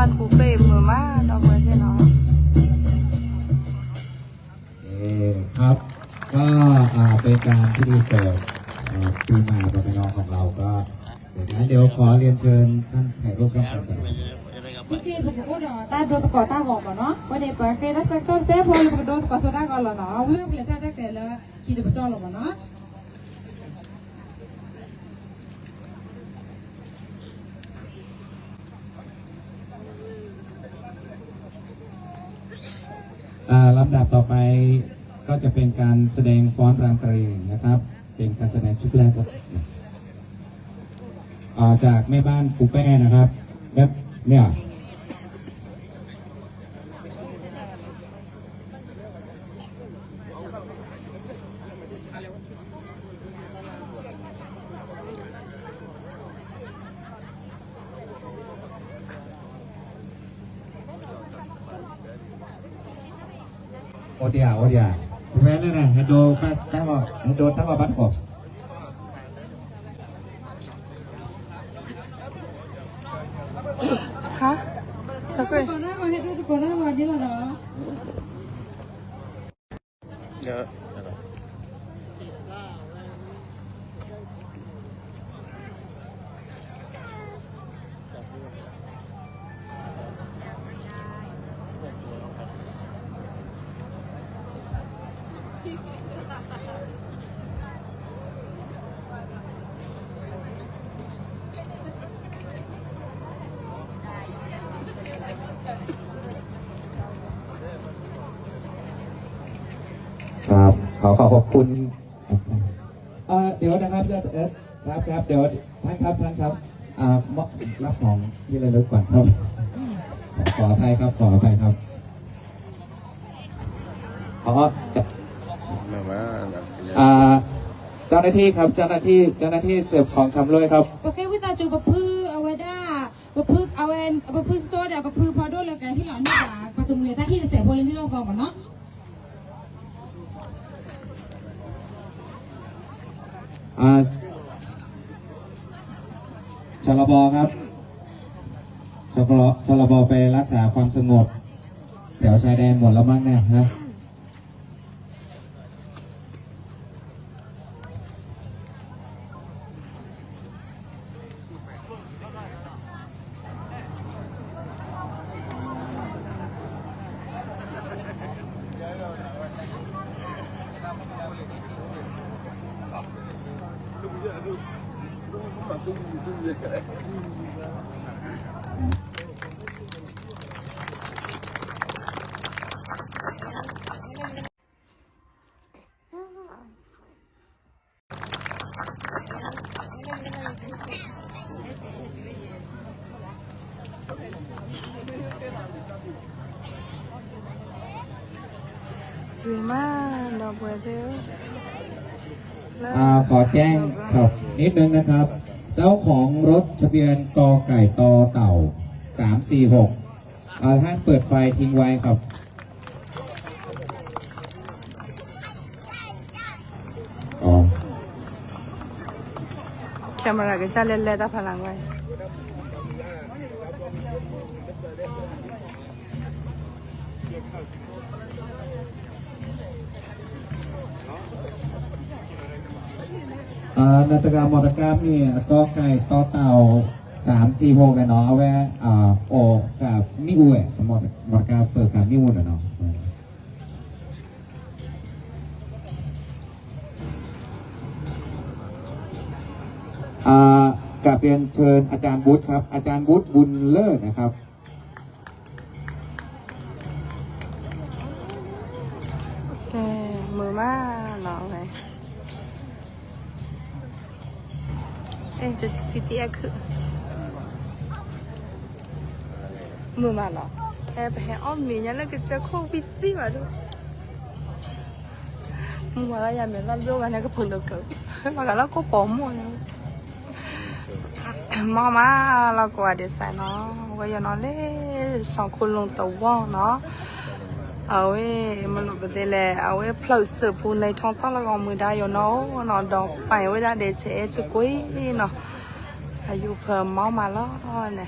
ban cụ bề mở má đó mới thế nó ครับก็เป็นการพิธีเปิดปีใหม่ประเพณีของเราก็เดี๋ยวขอเรียนเชิญท่านถ่ายรูปร่วมกันก่อน Khi khi bụng của nó ta đôi tao ta gọt mà nó, vấn đề bởi khi nó sẽ có xếp thôi bụng đôi tao số đã gọt là nó, ví dụ như ta để là khi được bắt đầu là mà nó. ลำดับต่อไปก็จะเป็นการแสดงฟ้อนรำเพลงนะครับเป็นการแสดงชุดแรกจากแม่บ้านปูแป้นะครับแบบเนี่ยโอเดียปูแป้เลยนะให้โดตั้งว่าบัตรกบhả sao quên Còn nó mà hết rồi thì còn nó mà như là nó. Dạ.ครับขอบคุณเดี๋ยวนะครับครับเดี๋ยวท่านครับรับของที่ระลึกก่อนครับขออภัยครับเจ้าหน้าที่ครับเจ้าหน้าที่เสิร์ฟของชำร่วยครับ Bởi khi ta chụp bắp phư ở ngoài đa, bắp phư soda, bắp phư powder là cái khi nó như là và từ người ta khi sẽ vô lên đi đâu vào mà nó. ชลบครับชลบไปรักษาความสงบแถวชายแดนหมดแล้วมั้งเนี่ยฮะvì má đó mới thế ขอแจ้งครับนิดนึงนะครับ เจ้าของรถทะเบียนกไก่ตเต่า346ท่านเปิดไฟทิ้งไว้ครับcamera cái cha lên ta phải làm vậy นาฏกรรมมอตกรรมนี่กไก่ตเต่า346กันเนาะเอาไว้โอกับมิอูมอตกรรมเปิดกับมิอูเนาะกับเรียนเชิญอาจารย์วุฒิครับอาจารย์วุฒิบุญเลิศนะครับ ok mở má nó này ê tí cứ mở má nó ê bé ôm mì nhá là cái chơi khô bít tí mà đâu mua là nhà mình làm vô cái này cái phần được cỡ mà cả nó có bóng rồi mà là quà để xài nó bây giờ nó lấy sòng khôn lông tàu vong nó ở ấy mà nó bây giờ ở ấy phơi sữa phụ này trong tháng là còn 10 đại nó đọc phải với đã để chế cho quý nó hay dùng phở máu mà nó này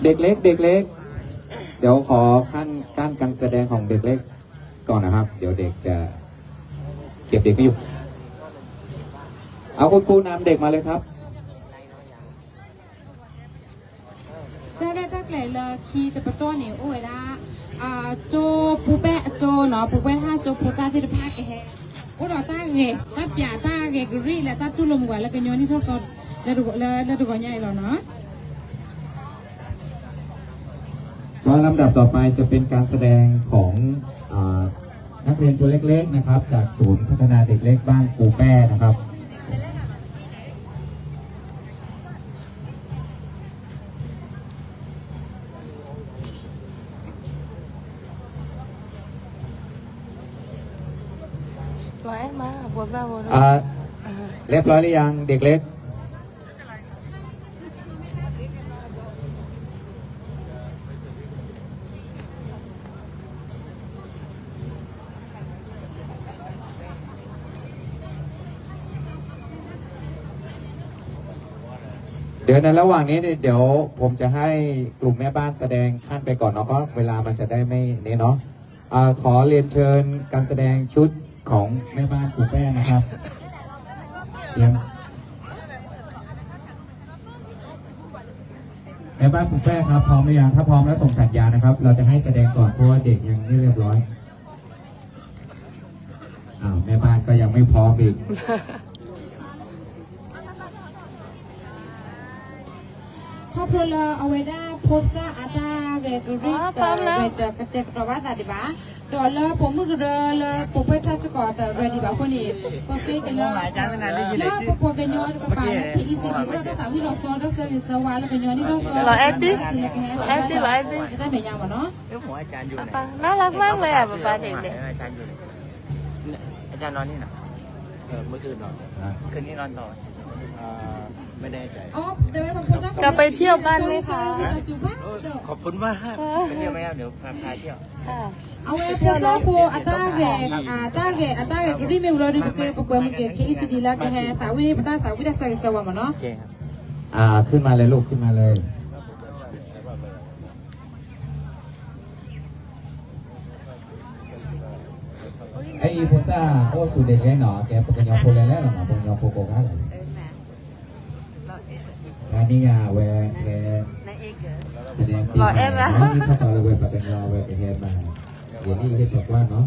เด็กเล็กเด็กเล็กเดี๋ยวขอขั้นการแสดงของเด็กเล็กก่อนนะครับ เดี๋ยวเด็กจะเก็บเด็กไม่อยู่เอาคุณครูนำเด็กมาเลยครับ ได้ได้เลยเลยคีแต่ประตูนี่โอ้ยนะโจปูแปะโจเนาะปูแปะท่าโจปูตาที่ภาคแกโอ้ดอตาเกะตาป่าตาเกะกรีแล้วตาตุ้ลมกว่าแล้วก็ย้อนนี่เท่ากันแล้วดูก่อนใหญ่แล้วเนาะ ก็ลำดับต่อไปจะเป็นการแสดงของนักเรียนตัวเล็กๆนะครับจากศูนย์พัฒนาเด็กเล็กบ้านปูแป้นะครับร้อยมาบัวบ้าบัว เรียบร้อยหรือยังเด็กเล็กเดี๋ยวในระหว่างนี้เดี๋ยวผมจะให้กลุ่มแม่บ้านแสดงขั้นไปก่อนเนาะก็เวลามันจะได้ไม่เนี่ยเนาะขอเรียนเชิญการแสดงชุดของแม่บ้านปูแป้นะครับยังแม่บ้านปูแป้ครับพร้อมหรือยังถ้าพร้อมแล้วส่งสัญญาณนะครับ เราจะให้แสดงก่อนเพราะว่าเด็กยังไม่เรียบร้อยแม่บ้านก็ยังไม่พร้อมอีกครอบครัวเราเอาไว้ได้โพสต์อาตาเกกริตเรตกระเตกระวัตดิบ้าดอลเลอร์ผมมือเรือเลยผมไปทัศกรแต่เรดิบ้าคนนี้ผมไปกันเลยแล้วผมกันย้อนกับไปแล้วที่อีซีดีเราก็ต่างวิโรซอนเราเซอร์วิสวาแล้วกันย้อนนี่เราเราแอดดิได้ไหมยังวะเนาะน่ารักมากเลยอ่ะป๊าเด็กอาจารย์นอนนี่นะเมื่อคืนนอนคืนนี้นอนต่อไม่แน่ใจจะไปเที่ยวบ้านไหมคะขอบคุณมากไปเที่ยวไหมครับเดี๋ยวพาเที่ยวเอาไว้พวกเราพวกอาตาเกกรีเมลเราดิบุกเกปกเวมเกเคอีซีดีแล้วก็แห่สาวิปตาสาวิดาใส่สวามันเนาะขึ้นมาเลยลูกขึ้นมาเลยไอ้โพซ่าโอ้สุดเด็กเลยเนาะแกปกญอโพเลยแล้วเนาะปกญอโพโกก้าเลยงานนี้ยาเวแคนแสดงปีใหม่นี่ข้าสาวเลยเวปกญอเวแคนมาเดี๋ยวนี้เรียกบอกว่าเนาะ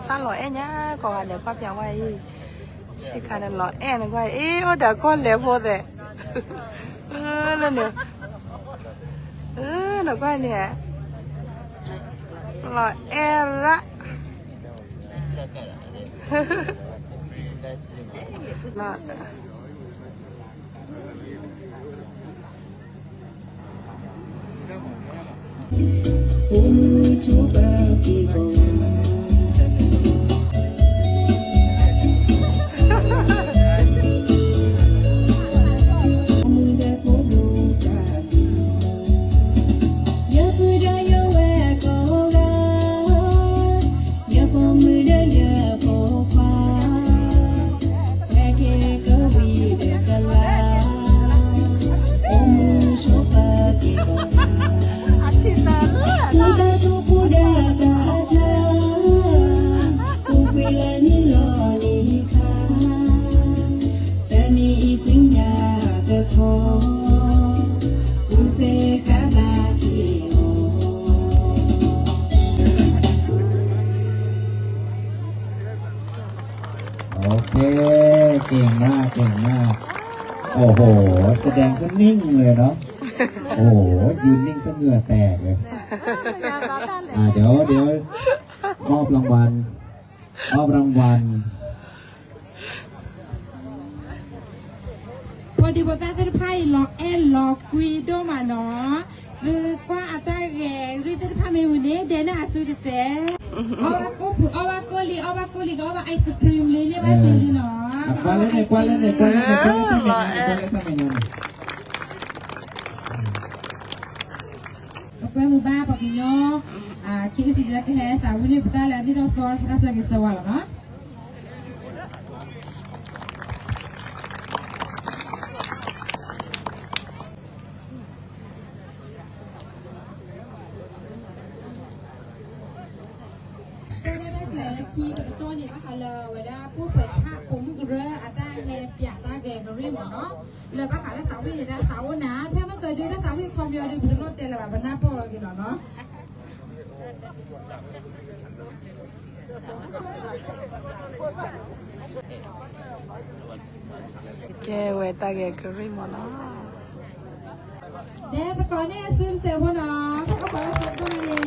ตาหล่อแอ่เนี่ยก่อนเดี๋ยวป้าเปียไว้ชิคาเนี่ยหล่อแอ่นะไว้โอ้เดี๋ยวก้อนเหลวพอแต่นั่นเนี่ยเดี๋ยวก้อนเนี่ยหล่อแอ่ละหล่อโอเคเก่งมากเก่งมากโอ้โหแสดงซะนิ่งเลยเนาะโอ้โหยืนนิ่งซะเหงื่อแตกเลยเดี๋ยวมอบรางวัลพอดีบอกได้ไพ่หลอกแอนหลอกคุยด้วยมาเนาะหรือว่าอาตาแกหรือได้ไพ่เมนูนี้เดน่าสูจิเซ่เอาว่าโกลีก็ว่าไอศครีมเลยเนี่ยบ้าจริงเนาะcuál es Aku yang mubah pakainya, kita sih lagi hari tahu ni betul lah ni doktor rasa lagi sawal kan? คีกับตัวนี้นะคะเลยเวลาผู้เปิดท่าผมมือเรืออาจารย์แฮปปี้อาจารย์แกงก็เรียกหมดเนาะเลยก็ขาแล้วเสาวิ่งนะเสาหนาแค่เมื่อเกิดเดือนแล้วเสาวิ่งคอมเดียวดูพื้นรถเจริญแบบหน้าพ่อกินเนาะ ကဲဝဲတက်ခဲ့ခရီးမနော် เนี่ยแต่ก่อนเนี่ยซื้อเซลล์เนาะเขาก็บอกว่าซื้อตัวนี้